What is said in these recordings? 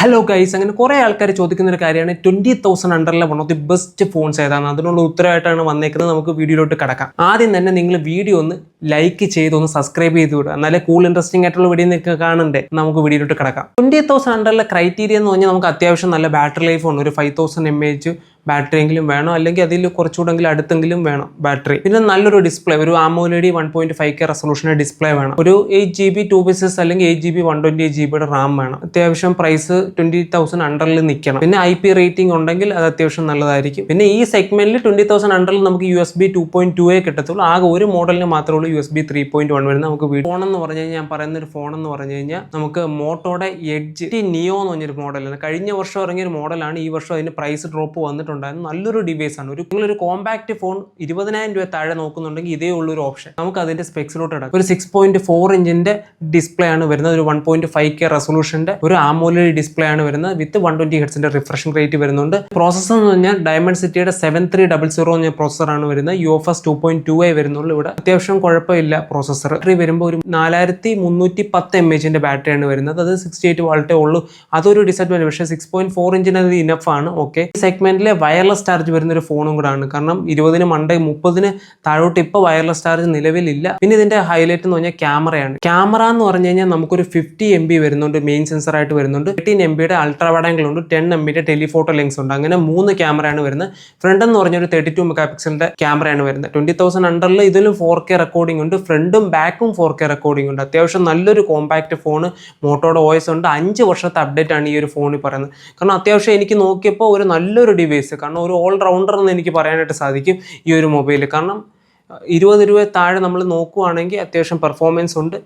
Hello guys, അങ്ങനെ കുറേ ആൾക്കാർ ചോദിക്കുന്ന ഒരു കാര്യമാണ് 20,000 അണ്ടറിലെ one of the best phones ഏതാണ്. അതിനുള്ള ഉത്തരവായിട്ടാണ് വന്നേക്കുന്നത്. നമുക്ക് വീഡിയോയിലോട്ട് കിടക്കാം. ആദ്യം തന്നെ നിങ്ങൾ വീഡിയോ ഒന്ന് ലൈക്ക് ചെയ്ത് ഒന്ന് സബ്സ്ക്രൈബ് ചെയ്ത് വിടുക, എന്നാലേ കൂടുതൽ ഇൻട്രസ്റ്റിംഗ് ആയിട്ടുള്ള വീഡിയോ നിങ്ങൾക്ക് കാണണ്ടേ. നമുക്ക് വീഡിയോയിലോട്ട് കിടക്കാം. 20,000 അണ്ടറിലെ ക്രൈറ്റീരിയ എന്ന് പറഞ്ഞാൽ നമുക്ക് അത്യാവശ്യം നല്ല ബാറ്ററി ലൈഫ് ഉണ്ട്. ഒരു 5000 mAh ബാറ്ററി എങ്കിലും വേണം, അല്ലെങ്കിൽ അതിൽ കുറച്ചുകൂടെങ്കിലും അടുത്തെങ്കിലും വേണം ബാറ്ററി. പിന്നെ നല്ലൊരു ഡിസ്പ്ലേ, ഒരു AMOLED 1.5K റെസൊല്യൂഷൻ്റെ ഡിസ്പ്ലേ വേണം. ഒരു 8GB 256 അല്ലെങ്കിൽ 8GB 128GB റാം വേണം. അത്യാവശ്യം പ്രൈസ് 20,000 അണ്ടറിൽ നിൽക്കണം. പിന്നെ IP റേറ്റിംഗ് ഉണ്ടെങ്കിൽ അത് അത്യാവശ്യം നല്ലതായിരിക്കും. പിന്നെ ഈ സെഗ്മെന്റിൽ 20,000 അണ്ടറിൽ നമുക്ക് USB 2.2 കിട്ടത്തുള്ളൂ. ആകെ ഒരു മോഡലിന് മാത്രമേ ഉള്ളൂ USB 3.1 വരുന്നത്. നമുക്ക് ഫോൺ എന്ന് പറഞ്ഞു കഴിഞ്ഞാൽ, ഞാൻ പറയുന്ന ഒരു ഫോൺ എന്ന് പറഞ്ഞു കഴിഞ്ഞാൽ നമുക്ക് മോട്ടോയുടെ എഡ്ജ് നിയോ എന്ന് പറഞ്ഞൊരു മോഡലാണ്. കഴിഞ്ഞ വർഷം ഇറങ്ങിയ ഒരു മോഡലാണ്. ഈ വർഷം അതിന് പ്രൈസ് ഡ്രോപ്പ് വന്നിട്ടുണ്ടായിരുന്നു. നല്ലൊരു ഡിവൈസ് ആണ്. നിങ്ങളൊരു കോമ്പാക്ട് ഫോൺ 20,000 രൂപ താഴെ നോക്കുന്നുണ്ടെങ്കിൽ ഇതേ ഉള്ളൊരു ഓപ്ഷൻ. നമുക്ക് അതിന്റെ സ്പെക്സിലോട്ട് ഇടാം. ഒരു 6.4 ഇഞ്ചിന്റെ ഡിസ്പ്ലേ ആണ് വരുന്നത്. ഒരു 1.5K റെസൊല്യൂഷന്റെ ഒരു AMOLED ഡിസ്പ്ലേ ആണ് വരുന്നത്. വിത്ത് 120 ഹെർട്സിന്റെ റിഫ്രഷിംഗ് റേറ്റ് വരുന്നുണ്ട്. പ്രോസസർ എന്ന് പറഞ്ഞാൽ ഡയമണ്ട്സിറ്റിയുടെ 7300 എന്ന പ്രോസസർ ആണ് വരുന്നത്. UFS 2.2 വരുന്നുള്ളൂ. ഇവിടെ അത്യാവശ്യം കുഴപ്പമില്ല പ്രോസസർ. ബാറ്ററി വരുമ്പോൾ ഒരു 4310 mAh ബാറ്ററിയാണ് വരുന്നത്. അത് 68 വാൾട്ടേ ഉള്ളൂ. അതൊരു ഡിസഡ്വാൻറ്റേജ്. പക്ഷേ 6.4 ഇഞ്ചിന് അത് ഇനഫ് ആണ്. ഓക്കെ, സെഗ്മെന്റിലെ വയർലെസ് ചാർജ് വരുന്ന ഒരു ഫോണും കൂടെ ആണ്. കാരണം 20 മണ്ടേ 30 താഴോട്ട് ഇപ്പോൾ വയർലെസ് ചാർജ് നിലവിലില്ല. പിന്നെ ഇതിന്റെ ഹൈലൈറ്റ് എന്ന് പറഞ്ഞാൽ ക്യാമറയാണ്. ക്യാമറ എന്ന് പറഞ്ഞു കഴിഞ്ഞാൽ നമുക്കൊരു 50 MB വരുന്നുണ്ട്, മെയിൻ സെൻസർ ആയിട്ട് വരുന്നുണ്ട്. 18 MB അൾട്രാ വൈഡ് ആംഗിൾ ഉണ്ട്, 10 MB ടെലിഫോട്ടോ ലെൻസ് ഉണ്ട്. അങ്ങനെ 3 ക്യാമറയാണ് വരുന്നത്. ഫ്രണ്ട് എന്ന് പറഞ്ഞ ഒരു 32 മെഗാപിക്സലിന്റെ ക്യാമറയാണ് വരുന്നത്. 20,000 അണ്ടറിൽ ഇതിലും 4K റെക്കോർഡിംഗ് ഉണ്ട്. ഫ്രണ്ടും ബാക്കും 4K റെക്കോർഡിംഗ് ഉണ്ട്. അത്യാവശ്യം നല്ലൊരു കോമ്പാക്ട് ഫോൺ. മോട്ടോയുടെ OS ഉണ്ട്. 5 വർഷത്തെ അപ്ഡേറ്റ് ആണ് ഈ ഒരു ഫോണിൽ പറയുന്നത്. കാരണം അത്യാവശ്യം എനിക്ക് നോക്കിയപ്പോൾ ഒരു നല്ലൊരു ഡിവൈസ്, കാരണം ഒരു ഓൾ റൗണ്ടർ എന്ന് എനിക്ക് പറയാനായിട്ട് സാധിക്കും ഈ ഒരു മൊബൈൽ. കാരണം 20 രൂപ താഴെ നമ്മൾ നോക്കുവാണെങ്കിൽ അത്യാവശ്യം പെർഫോമൻസ് ഉണ്ട്.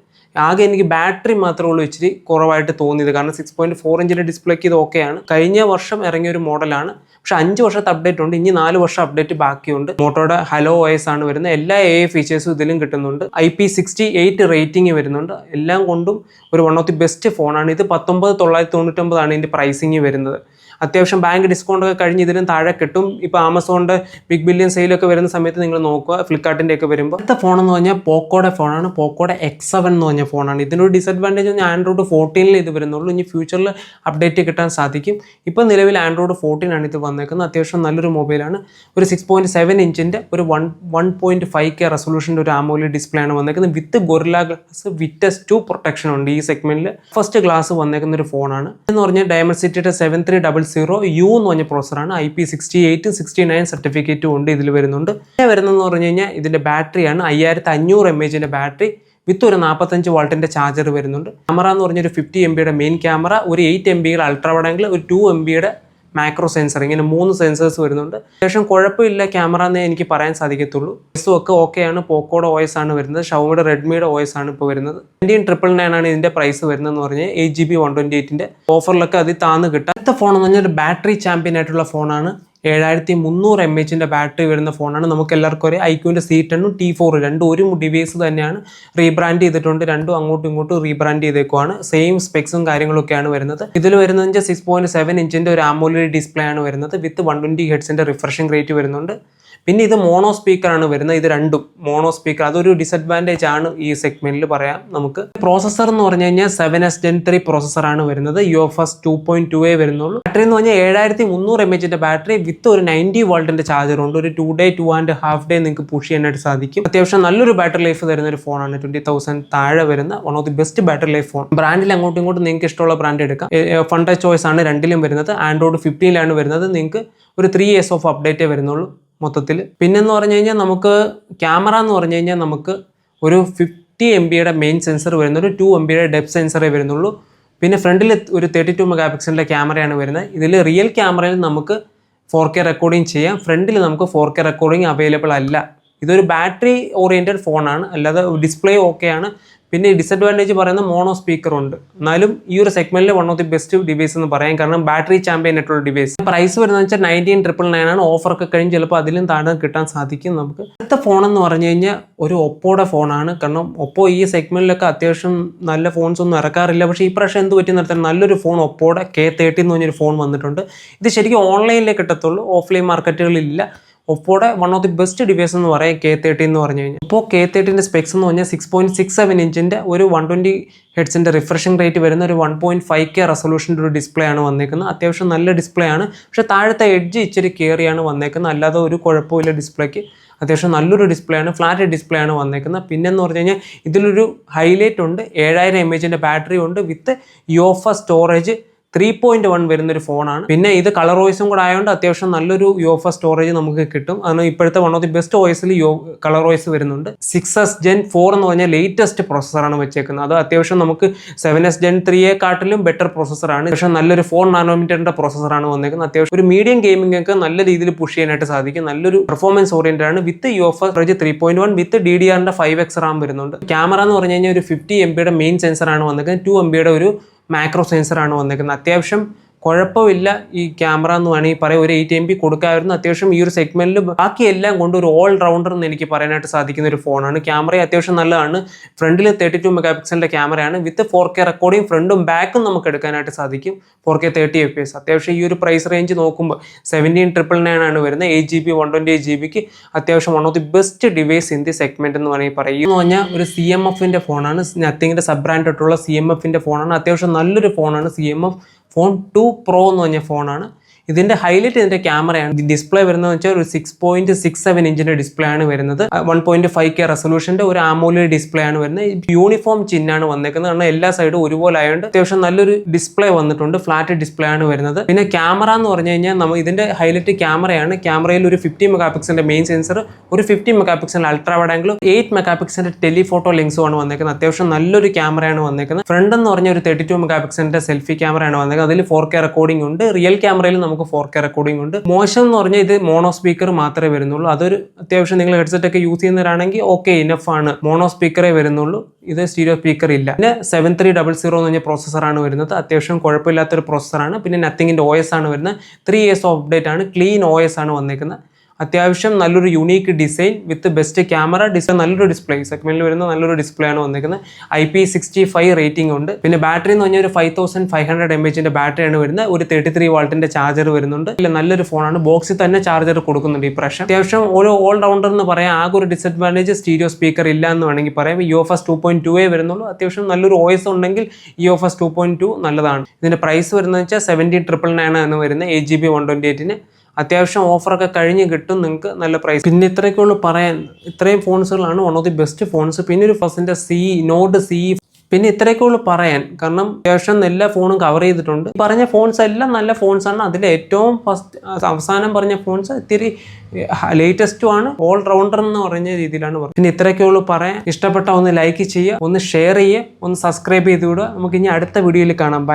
ആകെ എനിക്ക് ബാറ്ററി മാത്രമേ ഉള്ളൂ ഇച്ചിരി കുറവായിട്ട് തോന്നിയത്. കാരണം 6.4 ഇഞ്ചിന്റെ ഡിസ്പ്ലേക്ക് ഇത് ഓക്കെയാണ്. കഴിഞ്ഞ വർഷം ഇറങ്ങിയ ഒരു മോഡലാണ്. പക്ഷെ 5 വർഷത്തെ അപ്ഡേറ്റ് ഉണ്ട്. ഇനി 4 വർഷം അപ്ഡേറ്റ് ബാക്കിയുണ്ട്. മോട്ടോയുടെ ഹലോ OS ആണ് വരുന്നത്. എല്ലാ AI ഫീച്ചേഴ്സും ഇതിലും കിട്ടുന്നുണ്ട്. IP68 റേറ്റിംഗ് വരുന്നുണ്ട്. എല്ലാം കൊണ്ടും ഒരു വൺ ഓഫ് ദി ബെസ്റ്റ് ഫോണാണ് ഇത്. 19,999 ആണ് ഇതിന്റെ പ്രൈസിങ് വരുന്നത്. അത്യാവശ്യം ബാങ്ക് ഡിസ്കൗണ്ട് ഒക്കെ കഴിഞ്ഞ് ഇതിനും താഴെ കിട്ടും. ഇപ്പോൾ ആമസോണിന്റെ ബിഗ് ബില്യൺ സെയിലൊക്കെ വരുന്ന സമയത്ത് നിങ്ങൾ നോക്കുക, ഫ്ലിപ്കാർട്ടിന്റെ ഒക്കെ വരുമ്പോൾ. അടുത്ത ഫോൺ എന്ന് പറഞ്ഞാൽ പോക്കോയുടെ ഫോണാണ്. പോക്കോയുടെ X7 എന്ന് പറഞ്ഞ ഫോണാണ്. ഇതിനൊരു ഡിസഡ്വാൻറ്റേജ് പറഞ്ഞാൽ ആൻഡ്രോയിഡ് 14 ഇത് വരുന്നുള്ളൂ. ഇനി ഫ്യൂച്ചറിൽ അപ്ഡേറ്റ് കിട്ടാൻ സാധിക്കും. ഇപ്പോൾ നിലവിൽ ആൻഡ്രോയിഡ് 14 ആണ് ഇത് വന്നേക്കുന്നത്. അത്യാവശ്യം നല്ലൊരു മൊബൈലാണ്. ഒരു 6.7 ഇഞ്ചിന്റെ ഒരു 1.5K റെസൊല്യൂഷൻ്റെ ഒരു AMOLED ഡിസ്പ്ലേ ആണ് വന്നേക്കുന്നത്. വിത്ത് ഗൊറില്ല ഗ്ലാസ് വിറ്റസ് 2 പ്രൊട്ടക്ഷൻ ഉണ്ട് ഈ സെഗ്മെന്റിൽ. ഫസ്റ്റ് ഗ്ലാസ് വന്നേക്കുന്ന ഒരു ഫോണാണ്. എന്ന് പറഞ്ഞാൽ ഡയമണ്ട്സിറ്റിയുടെ 7300U എന്ന് പറഞ്ഞ പ്രോസറാണ്. IP68 69 സർട്ടിഫിക്കറ്റും ഉണ്ട് ഇതിൽ വരുന്നുണ്ട്. പിന്നെ വരുന്നതെന്ന് പറഞ്ഞു കഴിഞ്ഞാൽ ഇതിന്റെ ബാറ്ററിയാണ് 5500 mAh ബാറ്ററി വിത്ത് ഒരു 45 വാൾട്ടിന്റെ ചാർജർ വരുന്നുണ്ട്. ക്യാമറ എന്ന് പറഞ്ഞൊരു 50 MB മെയിൻ ക്യാമറ, ഒരു 8 MB അൾട്രാ വൈഡ് ആംഗിൾ, ഒരു 2 MB മാക്രോ സെൻസർ, ഇങ്ങനെ 3 സെൻസേഴ്സ് വരുന്നുണ്ട്. അത്യാവശ്യം കുഴപ്പമില്ല ക്യാമറ എന്നേ എനിക്ക് പറയാൻ സാധിക്കത്തുള്ളൂ. OS ഒക്കെ ഓക്കെയാണ്. പോക്കോയുടെ OS ആണ് വരുന്നത്. ഷവോമിയുടെ റെഡ്മിയുടെ OS ആണ് ഇപ്പോൾ വരുന്നത്. 19,999 ആണ് ഇതിന്റെ പ്രൈസ് വരുന്നതെന്ന് പറഞ്ഞാൽ 8GB 128ന്റെ ഓഫറിലൊക്കെ അത് താന്ന് കിട്ടും. അടുത്ത ഫോൺ എന്ന് പറഞ്ഞാൽ ഒരു ബാറ്ററി ചാമ്പ്യൻ ആയിട്ടുള്ള ഫോണാണ്. 7300 mAh ബാറ്ററി വരുന്ന ഫോണാണ്. നമുക്ക് എല്ലാവർക്കും ഒരു iQന്റെ C10 T4 രണ്ടും ഒരു ഡിവൈസ് തന്നെയാണ്. റീബ്രാൻഡ് ചെയ്തിട്ടുണ്ട്. രണ്ടും അങ്ങോട്ടും ഇങ്ങോട്ടും റീബ്രാൻഡ് ചെയ്തേക്കുവാണ്. സെയിം സ്പെക്സും കാര്യങ്ങളൊക്കെയാണ് വരുന്നത്. ഇതിൽ വരുന്നത് 6.7 ഇഞ്ചിന്റെ ഒരു AMOLED ഡിസ്പ്ലേ ആണ് വരുന്നത്. വിത്ത് 120 ഹെർട്സിന്റെ റിഫ്രഷിംഗ് റേറ്റ് വരുന്നുണ്ട്. പിന്നെ ഇത് മോണോ സ്പീക്കറാണ് വരുന്നത്. ഇത് രണ്ടും മോണോ സ്പീക്കർ, അതൊരു ഡിസഡ്വാൻറ്റേജ് ആണ് ഈ സെഗ്മെന്റിൽ പറയാം നമുക്ക്. പ്രോസസർ എന്ന് പറഞ്ഞു കഴിഞ്ഞാൽ 7S Gen 3 പ്രോസസറാണ് വരുന്നത്. UFS 2.2 വരുന്നുള്ളൂ. ബാറ്ററി എന്ന് പറഞ്ഞാൽ 7300 mAh ബാറ്ററി വിത്ത് ഒരു 90 വാൾട്ടിന്റെ ചാർജർ ഉണ്ട്. ഒരു 2 ഡേ 2.5 ഡേ നിങ്ങൾക്ക് പുഷ് ചെയ്യാനായിട്ട് സാധിക്കും. അത്യാവശ്യം നല്ലൊരു ബാറ്ററി ലൈഫ് തരുന്ന ഒരു ഫോണാണ്. 20,000 താഴെ വരുന്ന one of the best battery life phone. ബ്രാൻഡിൽ അങ്ങോട്ടും ഇങ്ങോട്ടും നിങ്ങൾക്ക് ഇഷ്ടമുള്ള ബ്രാൻഡ് എടുക്കാം. ഫൺ ടച്ച് OS ആണ് രണ്ടിലും വരുന്നത്. ആൻഡ്രോയിഡ് 15 വരുന്നത്. നിങ്ങൾക്ക് ഒരു 3 years ഓഫ് അപ്ഡേറ്റേ വരുന്നുള്ളൂ മൊത്തത്തിൽ. പിന്നെന്ന് പറഞ്ഞു കഴിഞ്ഞാൽ നമുക്ക് ക്യാമറ എന്ന് പറഞ്ഞു കഴിഞ്ഞാൽ നമുക്ക് ഒരു 50 MB മെയിൻ സെൻസർ വരുന്ന ഒരു 2 MB ഡെപ്ത് സെൻസറേ വരുന്നുള്ളൂ. പിന്നെ ഫ്രണ്ടിൽ ഒരു 32 മെഗാപിക്സലിന്റെ ക്യാമറയാണ് വരുന്നത്. ഇതിൽ റിയൽ ക്യാമറയിൽ നമുക്ക് 4K റെക്കോർഡിംഗ് ചെയ്യാം. ഫ്രണ്ടിൽ നമുക്ക് 4K റെക്കോർഡിംഗ് അവൈലബിൾ അല്ല. ഇതൊരു ബാറ്ററി ഓറിയന്റഡ് ഫോണാണ്, അല്ലാതെ ഡിസ്പ്ലേ ഓക്കെയാണ്. പിന്നെ ഡിസഡ്വാൻറ്റേജ് പറയുന്ന മോണോ സ്പീക്കർ ഉണ്ട്. എന്നാലും ഈ ഒരു സെഗ്മെന്റിൽ one of the best device എന്ന് പറയാം. കാരണം ബാറ്ററി ചാമ്പ്യൻ ആയിട്ടുള്ള ഡിവൈസ്. പ്രൈസ് വരുന്നത് വെച്ചാൽ 19,999 ആണ്. ഓഫറൊക്കെ കഴിഞ്ഞ് ചിലപ്പോൾ അതിലും താഴെ കിട്ടാൻ സാധിക്കും നമുക്ക്. അടുത്ത ഫോൺ എന്ന് പറഞ്ഞു കഴിഞ്ഞാൽ ഒരു ഒപ്പോയുടെ ഫോണാണ്. കാരണം ഒപ്പോ ഈ സെഗ്മെന്റിലൊക്കെ അത്യാവശ്യം നല്ല ഫോൺസ് ഒന്നും ഇറക്കാറില്ല. പക്ഷേ ഈ പ്രാവശ്യം എന്ത് പറ്റി നിർത്താൻ നല്ലൊരു ഫോൺ ഒപ്പോയുടെ K30 എന്ന് പറഞ്ഞൊരു ഫോൺ വന്നിട്ടുണ്ട്. ഇത് ശരിക്കും ഓൺലൈനിലേ കിട്ടത്തുള്ളൂ, ഓഫ്ലൈൻ മാർക്കറ്റുകളിലില്ല. ഒപ്പോടെ one of the best device എന്ന് പറയാം K30 എന്ന് പറഞ്ഞു കഴിഞ്ഞാൽ. ഇപ്പോൾ K30ൻ്റെ സ്പെക്സ് എന്ന് പറഞ്ഞാൽ 6.67 ഇഞ്ചിൻ്റെ ഒരു 120 ഹെഡ്സിൻ്റെ റിഫ്രഷിംഗ് റേറ്റ് വരുന്ന ഒരു 1.5K റെസൊല്യൂഷൻ്റെ ഒരു ഡിസ്പ്ലേ ആണ് വന്നേക്കുന്നത്. അത്യാവശ്യം നല്ല ഡിസ്പ്ലേ ആണ്. പക്ഷേ താഴത്തെ എഡ്ജ് ഇച്ചിരി കയറിയാണ് വന്നേക്കുന്നത്. അല്ലാതെ ഒരു കുഴപ്പമില്ല ഡിസ്പ്ലേക്ക്. അത്യാവശ്യം നല്ലൊരു ഡിസ്പ്ലേ ആണ്, ഫ്ലാറ്റ് ഡിസ്പ്ലേ ആണ് വന്നേക്കുന്നത്. പിന്നെന്ന് പറഞ്ഞു കഴിഞ്ഞാൽ ഇതിലൊരു ഹൈലൈറ്റ് ഉണ്ട്, 7000 mAh ബാറ്ററി ഉണ്ട് വിത്ത് UFS സ്റ്റോറേജ് 3.1 വരുന്നൊരു ഫോണാണ്. പിന്നെ ഇത് കളർ വോയിസും കൂടെ ആയതുകൊണ്ട് അത്യാവശ്യം നല്ലൊരു UFS സ്റ്റോറേജ് നമുക്ക് കിട്ടും. അതാണ് ഇപ്പോഴത്തെ വൺ ഓഫ് ദി ബെസ്റ്റ് OSൽ കളർ വോയിസ് വരുന്നുണ്ട്. 6S Gen 4 എന്ന് പറഞ്ഞാൽ ലേറ്റസ്റ്റ് പ്രോസസ്സറാണ് വെച്ചേക്കുന്നത്. അത് അത്യാവശ്യം നമുക്ക് 7S Gen 3യെക്കാട്ടിലും ബെറ്റർ പ്രോസസ്സറാണ്. പക്ഷേ നല്ലൊരു 4 നാനോമീറ്ററിന്റെ പ്രോസസ്സറാണ് വന്നേക്കുന്നത്. അത്യാവശ്യം ഒരു മീഡിയം ഗെയിമിംഗ് ഒക്കെ നല്ല രീതിയിൽ പുഷ് ചെയ്യാനായിട്ട് സാധിക്കും. നല്ലൊരു പെർഫോമൻസ് ഓറിയന്റഡ് ആണ് വിത്ത് UFS സ്റ്റോറേജ് 3.1 വിത്ത് DDR-ന്റെ 5X RAM വരുന്നുണ്ട്. ക്യാമറ എന്ന് പറഞ്ഞു കഴിഞ്ഞാൽ ഒരു 50 MB മെയിൻ സെൻസറാണ് വന്നേക്കുന്നത്. 2 MB ഒരു മാക്രോ സെൻസറാണ് വന്നേക്കുന്നത്. അത്യാവശ്യം കുഴപ്പമില്ല ഈ ക്യാമറ എന്ന് വേണമെങ്കിൽ പറയാം. ഒരു 8 MB കൊടുക്കാമായിരുന്നു. അത്യാവശ്യം ഈ ഒരു സെഗ്മെന്റിൽ ബാക്കി എല്ലാം കൊണ്ട് ഒരു ഓൾ റൗണ്ടർ എന്ന് എനിക്ക് പറയാനായിട്ട് സാധിക്കുന്ന ഒരു ഫോണാണ്. ക്യാമറ അത്യാവശ്യം നല്ലതാണ്. ഫ്രണ്ടിൽ 32 MP ക്യാമറയാണ് വിത്ത് 4K റെക്കോർഡിംഗ് ഫ്രണ്ടും ബാക്കും നമുക്ക് എടുക്കാനായിട്ട് സാധിക്കും. 4K 30 FPS. അത്യാവശ്യം ഈ ഒരു പ്രൈസ് റേഞ്ച് നോക്കുമ്പോൾ 17,999 ആണ് വരുന്നത്. 8GB 128GB അത്യാവശ്യം one of the best device in the segment എന്ന് വേണമെങ്കിൽ പറയും. എന്ന് പറഞ്ഞാൽ ഒരു CMFന്റെ ഫോണാണ്. നത്തിങ്ങിന്റെ സബ് ബ്രാൻഡ് ആയിട്ടുള്ള CMFന്റെ ഫോണാണ്. അത്യാവശ്യം നല്ലൊരു ഫോണാണ് CMF ഫോൺ 2 Pro എന്ന് പറഞ്ഞ ഫോണാണ്. ഇതിന്റെ ഹൈലൈറ്റ് ഇതിന്റെ ക്യാമറയാണ്. ഡിസ്പ്ലേ വരുന്നത് വെച്ചാൽ ഒരു 6.67 ഇഞ്ചിന്റെ ഡിസ്പ്ലേ ആണ് വരുന്നത്. 1.5K റെസൊല്യൂഷന്റെ ഒരു AMOLED ഡിസ്പ്ലേ ആണ് വരുന്നത്. യൂണിഫോം ചിഹ്നാണ് വന്നേക്കുന്നത്. കാരണം എല്ലാ സൈഡും ഒരുപോലെ ആയതുകൊണ്ട് അത്യാവശ്യം നല്ലൊരു ഡിസ്പ്ലേ വന്നിട്ടുണ്ട്. ഫ്ലാറ്റ് ഡിസ്പ്ലേ ആണ് വരുന്നത്. പിന്നെ ക്യാമറ എന്ന് പറഞ്ഞു കഴിഞ്ഞാൽ നമ്മൾ ഇതിന്റെ ഹൈലൈറ്റ് ക്യാമറയാണ്. ക്യാമറയിൽ ഒരു 50 MP മെയിൻ സെൻസർ, ഒരു 50 MP അൾട്രാ വൈഡ് ആംഗിളും 8 MP ടെലിഫോട്ടോ ലെൻസും ആണ് വന്നേക്കുന്നത്. അത്യാവശ്യം നല്ലൊരു ക്യാമറയാണ് വന്നേക്കുന്നത്. ഫ്രണ്ട് എന്ന് പറഞ്ഞ ഒരു 32 MP സെൽഫി ക്യാമറയാണ് വന്നേക്കുന്നത്. അതിൽ 4K റെക്കോർഡിംഗ് ഉണ്ട്. റിയൽ ക്യാമറയിൽ നമുക്ക് 4K റെക്കോർഡിംഗ് ഉണ്ട്. മോശം എന്ന് പറഞ്ഞാൽ ഇത് മോണോ സ്പീക്കർ മാത്രമേ വരുന്നുള്ളൂ. അതൊരു അത്യാവശ്യം നിങ്ങൾ ഹെഡ്സെറ്റ് ഒക്കെ യൂസ് ചെയ്യുന്നവരാണെങ്കിൽ ഓക്കെ ഇനഫ് ആണ്. മോണോ സ്പീക്കറേ വരുന്നുള്ളൂ. ഇത് സ്റ്റീരിയോ സ്പീക്കർ ഇല്ല. പിന്നെ 7300 എന്ന് പറഞ്ഞ പ്രോസസ്സറാണ് വരുന്നത്. അത്യാവശ്യം കുഴപ്പമില്ലാത്തൊരു പ്രോസസ്സറാണ്. പിന്നെ നത്തിങ്ങിന്റെ OS ആണ് വരുന്നത്. 3 years അപ്ഡേറ്റ് ആണ്. ക്ലീൻ OS ആണ് വന്നേക്കുന്നത്. അത്യാവശ്യം നല്ലൊരു യുണീക്ക് ഡിസൈൻ വിത്ത് ബെസ്റ്റ് ക്യാമറ നല്ലൊരു ഡിസ്പ്ലേ സെഗ്മെന്റിൽ വരുന്ന നല്ലൊരു ഡിസ്പ്ലേ ആണ് വന്നിരിക്കുന്നത്. IP65 റേറ്റിംഗ് ഉണ്ട്. പിന്നെ ബാറ്ററി എന്ന് പറഞ്ഞാൽ ഒരു 5500 mAh ബാറ്ററിയാണ് വരുന്നത്. ഒരു 33 വാൾട്ടിന്റെ ചാർജർ വരുന്നുണ്ട്. നല്ലൊരു ഫോണാണ്. ബോക്സിൽ തന്നെ ചാർജർ കൊടുക്കുന്നുണ്ട് ഈ പ്രാവശ്യം. അത്യാവശ്യം ഓരോ ഓൾ റൗണ്ടർ എന്ന് പറയാം. ആകെ ഒരു ഡിസഡ്വാൻറ്റേജ് സ്റ്റീരിയോ സ്പീക്കർ ഇല്ല എന്ന് വേണമെങ്കിൽ പറയാം. UFS 2.2 വരുന്നുള്ളൂ. അത്യാവശ്യം നല്ലൊരു OS ഉണ്ടെങ്കിൽ UFS 2.2 നല്ലതാണ്. ഇതിന്റെ പ്രൈസ് വരുന്നത് വെച്ചാൽ 17,999 ആണ് വരുന്നത്. 8GB 128-ന് അത്യാവശ്യം ഓഫറൊക്കെ കഴിഞ്ഞ് കിട്ടും നിങ്ങൾക്ക് നല്ല പ്രൈസ്. പിന്നെ ഇത്രയൊക്കെ ഉള്ളൂ പറയാൻ. ഇത്രയും ഫോൺസുകളാണ് one of the best phones. പിന്നെ ഒരു ഫസ്റ്റിന്റെ നോട്ട് CE. പിന്നെ ഇത്രയൊക്കെ ഉള്ളൂ പറയാൻ. കാരണം അത്യാവശ്യം എല്ലാ ഫോണും കവർ ചെയ്തിട്ടുണ്ട്. പറഞ്ഞ ഫോൺസ് എല്ലാം നല്ല ഫോൺസാണ്. അതിൽ ഏറ്റവും അവസാനം പറഞ്ഞ ഫോൺസ് ഇത്തിരി ലേറ്റസ്റ്റും ആണ്. ഓൾ റൗണ്ടർ എന്ന് പറഞ്ഞ രീതിയിലാണ് പറഞ്ഞത്. പിന്നെ ഇത്രയൊക്കെ ഉള്ളൂ പറയാൻ. ഇഷ്ടപ്പെട്ട ഒന്ന് ലൈക്ക് ചെയ്യുക, ഒന്ന് ഷെയർ ചെയ്യുക, ഒന്ന് സബ്സ്ക്രൈബ് ചെയ്ത് വിടുക. നമുക്ക് ഇനി അടുത്ത വീഡിയോയിൽ കാണാം. ബൈ.